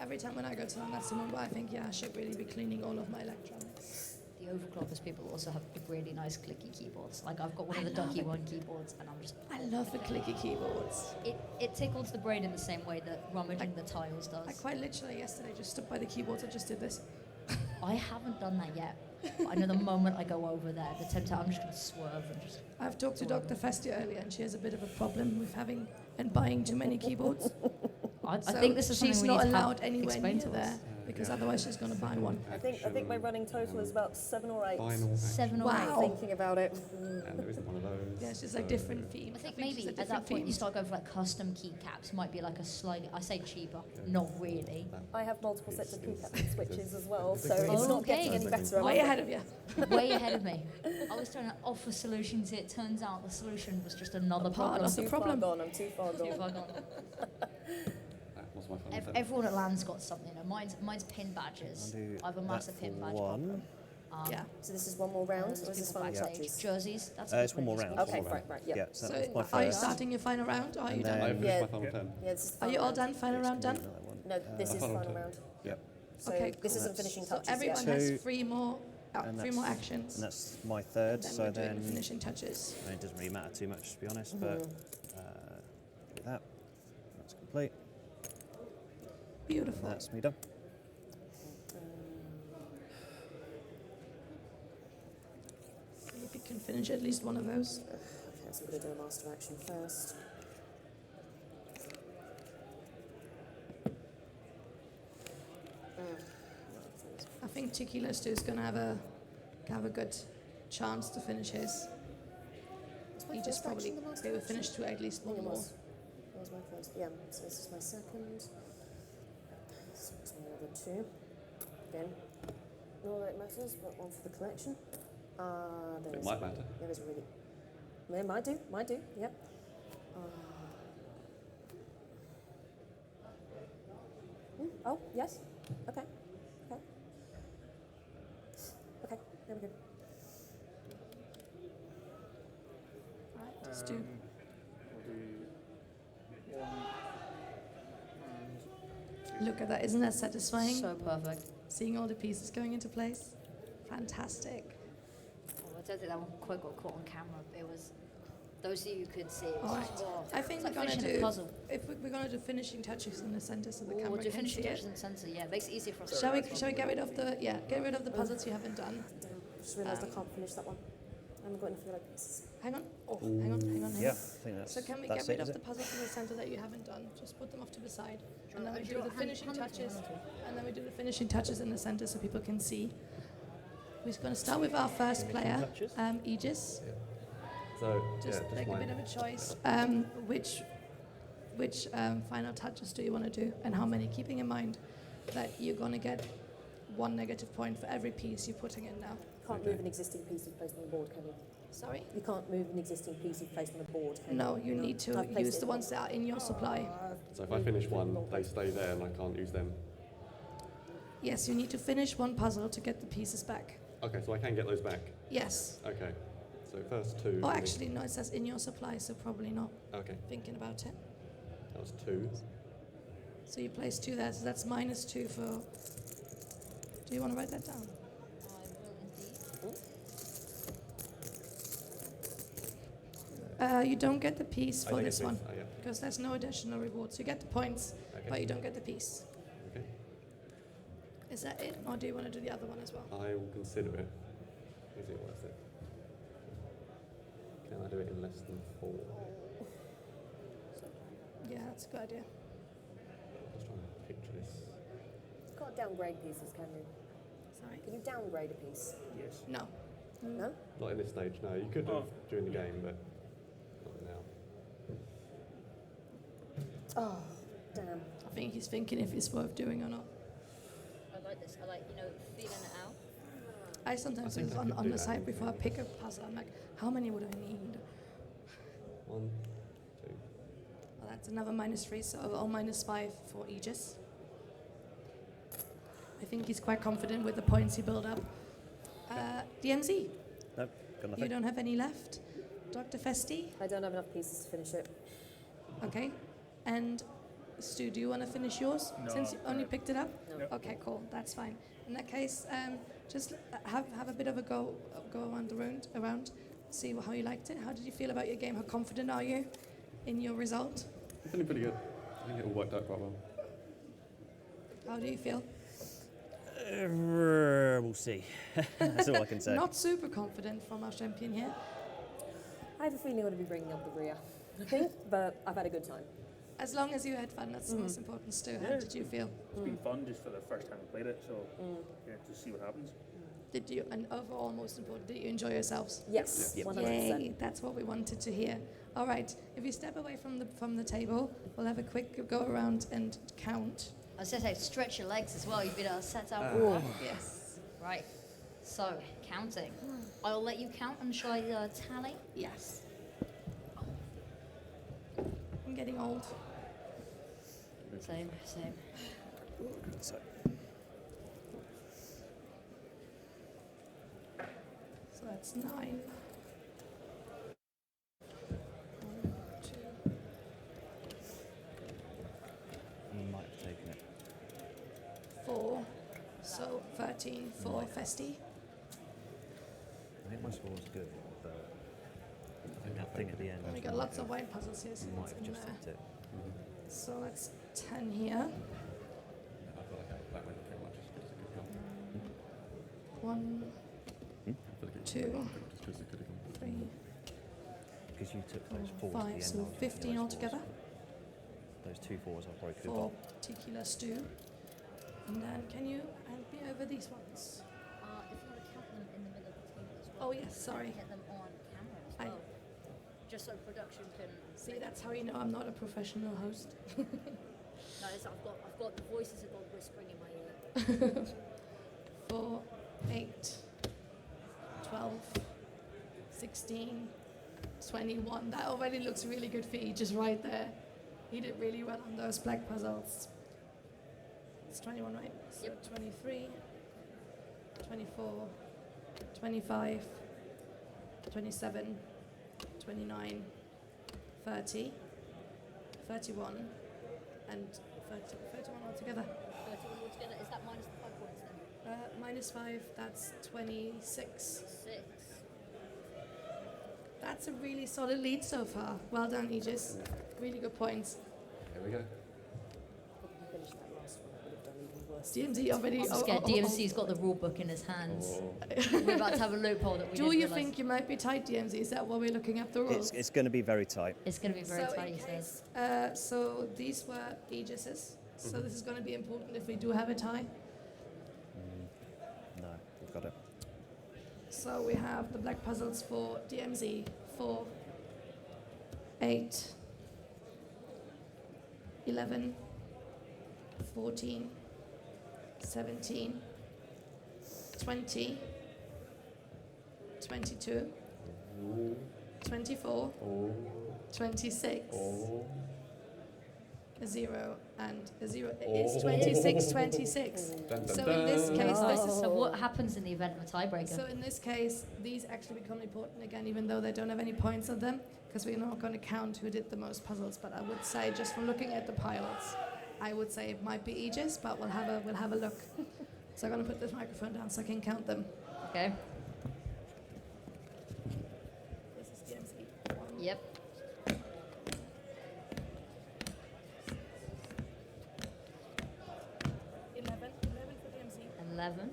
Every time when I go to them, that's the moment where I think, yeah, I should really be cleaning all of my electronics. The overclockers people also have really nice clicky keyboards. Like I've got one of the Ducky One keyboards, and I'm just. I love the clicky keyboards. It tickles the brain in the same way that rummaging the tiles does. I quite literally yesterday just stood by the keyboards and just did this. I haven't done that yet. But I know the moment I go over there, the temptation, I'm just going to swerve and just. I've talked to Dr. Festi earlier and she has a bit of a problem with having and buying too many keyboards. I So think this is something she's we not need to have allowed anywhere explained near to there us. because otherwise she's going to buy one. I think my running total is about 7 or 8. Final 7 or Wow. 8. Thinking about it. And there isn't one of those. Yeah, she's like different themes. I think she's maybe a at that different point you themes. start going for like custom keycaps. Might be like a slightly, I say cheaper, not really. I have multiple sets of keycap and switches as well, so it's not Okay. getting any better. Way ahead of you. Way ahead of me. I was trying to offer solutions. It turns out the solution was just another Part problem. of the Too far problem. gone, I'm too far Too gone. far gone. That was my final 10. Everyone at Land's got something. Mine's pin badges. I'll do I have a that massive for pin badge. one. Yeah. So this is one more round, or is this People final backstage. touches? Jerseys. That's It's one more round. Okay, One more right, yeah. Yeah, so that was So my are you first. starting your final round or are you And done? then- I finished Yeah. my final 10. Yeah, this is the Are you final all round. done? Final round done? Another one. No, this is final final turn. round. Yep. So Okay, this cool. isn't finishing So touches everyone yet. has Two. three more And three more that's- actions. And that's my third, Then so we're doing then the finishing touches. it doesn't really matter too much, to be honest, but do that. That's complete. Beautiful. That's me done. If you can finish at least one of those. Okay, so I'm going to do a master action first. I think Tequila Stew is going to have a good chance to finish his. my He just first action, probably the master they will action? finish to at least I think one it more. was. That was my first. Yeah, so this is my second. So it's my other two. Again, not that it matters, but one for the collection. There It is, might matter. there is a really. It might do, yep. Oh, yes. Okay. Okay. Okay, there we go. Right, let's do. Look at that, isn't that satisfying? So perfect. Seeing all the pieces going into place. Fantastic. Oh, I don't think that one quite got caught on camera. It was. Those of you who could see. It was All right. just, oh, I think it's we're like going to finishing a do. puzzle. If we're going to do finishing touches in the center so the We'll camera do can finishing see touches it. and sensor. Yeah, it makes it easier for us. Shall we get rid of the puzzles you haven't done? I just realised I can't finish that one. I haven't got enough yellow pieces. Hang on. Hang on. Yeah, I think that's So can we that's get rid it, of is the it? puzzles in the center that you haven't done? Just put them off to the side. And then we Do do you the want finishing hand- hand touches. it to me? And then we do the finishing touches in the center so people can see. We're going to start with our first player, touches? Aegis. So, Just yeah, make a mine. bit of a choice. Which final touches do you want to do, and how many? Keeping in mind that you're going to get 1 negative point for every piece you're putting in now. Can't move an existing piece you've placed on the board, can you? Sorry? You can't move an existing piece you've placed on the board, can No, you? you need to I've placed use it the ones that are in your supply. So if I finish one, they stay there and I can't use them. Yes, you need to finish one puzzle to get the pieces back. Okay, so I can get those back. Yes. Okay. So first two. Oh, actually, no, it says in your supply, so probably not. Okay, Thinking about it. that was two. So you place 2 there, so that's -2 for. Do you want to write that down? I will indeed. You don't get the piece I for don't this get one these. Oh, yeah. because there's no additional rewards. You get the points, Okay. but you don't get the piece. Okay. Is that it, or do you want to do the other one as well? I will consider it. Is it worth it? Can I do it in less than 4? Yeah, that's a good idea. Just trying to picture this. You can't downgrade pieces, can you? Sorry. Can you downgrade a piece? Yes. No. No? Not in this stage, no. You could have during the game, but not now. Oh, damn. I think he's thinking if it's worth doing or not. I like this. I like, feeling it out. I sometimes I think do I on, could on do the that side in before I theory. pick a puzzle. I'm like, how many would I need? 1, 2. Well, that's another -3, so or -5 for Aegis. I think he's quite confident with the points he built up. DMZ, Nope, got you nothing. don't have any left. Dr. Festi, I don't have enough pieces to finish it. okay. And Stu, do you want to finish yours No, since you only no. picked it up? No. Okay, cool. That's fine. In that case, just have a bit of a go around the round, see how you liked it. How did you feel about your game? How confident are you in your result? I'm feeling pretty good. I think it all worked out quite well. How do you feel? We'll see. That's all I can say. Not super confident from our champion here. I have a feeling I'm going to be bringing up the rear, I think, but I've had a good time. As long as you had fun, that's the most important, Stu. How did you feel? It's been fun just for the first time I played it, so yeah, to see what happens. Did you, and overall, most important, did you enjoy yourselves? Yes, Yep. 100%. Yay, that's what we wanted to hear. All right, if you step away from the table, we'll have a quick go around and count. I was going to say, stretch your legs as well. You've been set out. Yes. Right. So, counting. I'll let you count and shall I tally? Yes. I'm getting old. Same. So, So that's 9. 1, 2. you might have taken it. 4. So 13 for Festi. I think my score was good, but I think that thing at the end. And we got lots of white puzzles here, so Might it's have in just there. hit it. So that's 10 here. I feel like that went pretty much as good as it could have gone. 1, I feel like it 2, went as good as it could have gone. 3, Because you took those 4 4, to the 5, end. so aren't you? 15 Those altogether. fours. Those 2 4s I probably could have For got. tequila stew. And then can you hand me over these ones? If you want to count them in the middle of the table as well. Oh yes, sorry. Get them on camera as I- well. Just so production can See, that's how you know I'm not a professional host. No, I've got the voices of God whispering in my ear. 4, 8, 12, 16, 21. That already looks really good for you, just right there. He did really well on those black puzzles. It's 21, right? So Yep. 23, 24, 25, 27, 29, 30, 31, and 31 altogether. 31 altogether. Is that minus the 5 points then? -5, that's 26. 6. That's a really solid lead so far. Well done, Aegis. Really good points. Here we go. I finished that last one, I would have done even worse. DMZ already. I'm scared. DMC's got the rule book in his hands. We're about to have a loophole that we Do didn't you realise. think you might be tight, DMZ? Is that why we're looking up the rules? It's going to be very tight. It's going to be very So tight, in he says. case, so these were Aegis's. So this is going to be important if we do have a tie. No, we've got it. So we have the black puzzles for DMZ. 4, 8, 11, 14, 17, 20, 22, 24, 26, a 0, and a 0. It's 26, 26. Dun, dun, So in this dun. case, this is So what happens in the event of a tiebreaker? so in this case, these actually become important again, even though they don't have any points on them, because we're not going to count who did the most puzzles. But I would say, just from looking at the pilots, I would say it might be Aegis, but we'll have a look. So I'm going to put this microphone down so I can count them. Okay. This is DMC. Yep. 11 for DMC. 11.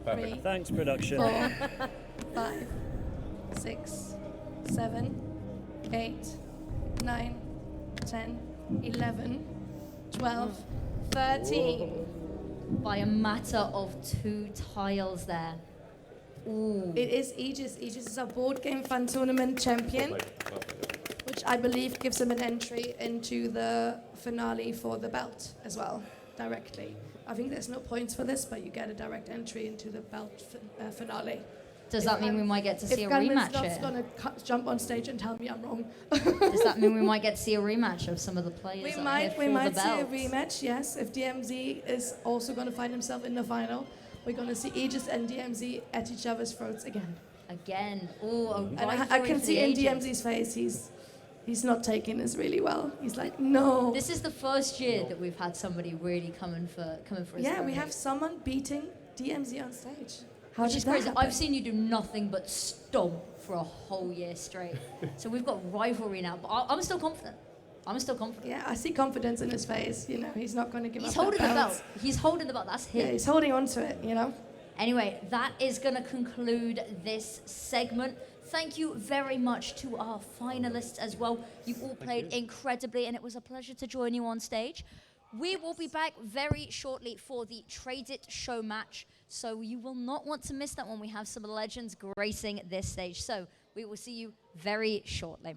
3, Thanks, production. 4, 5, 6, 7, 8, 9, 10, 11, 12, 13. By a matter of 2 tiles there. Ooh. It is Aegis. Aegis is our board game fun tournament champion, which I believe gives him an entry into the finale for the belt as well, directly. I think there's no points for this, but you get a direct entry into the belt finale. Does that mean we might get to see a rematch If here? going to jump on stage and tell me I'm wrong. Does that mean we might get to see a rematch of some of the players We up here might for the see a belt? rematch, yes. If DMZ is also going to find himself in the final, we're going to see Aegis and DMZ at each other's throats again. Again. Ooh, And I can see in DMZ's face, he's not taking this really well. He's like, no. This is the first year that we've had somebody really coming for his Yeah, throne. we have someone beating DMZ on stage. How Which did is that crazy. happen? I've seen you do nothing but stomp for a whole year straight. So we've got rivalry now, but I'm still confident. I'm still confident. Yeah, I see confidence in his face. You know, he's not going to give He's up holding that the belt. belt. He's holding the belt. That's his. Yeah, he's holding on to it, you know. Anyway, that is going to conclude this segment. Thank you very much to our finalists as well. You all played incredibly, and it was a pleasure to join you on stage. We will be back very shortly for the Trade It show match, so you will not want to miss that one. We have some legends gracing this stage, so we will see you very shortly.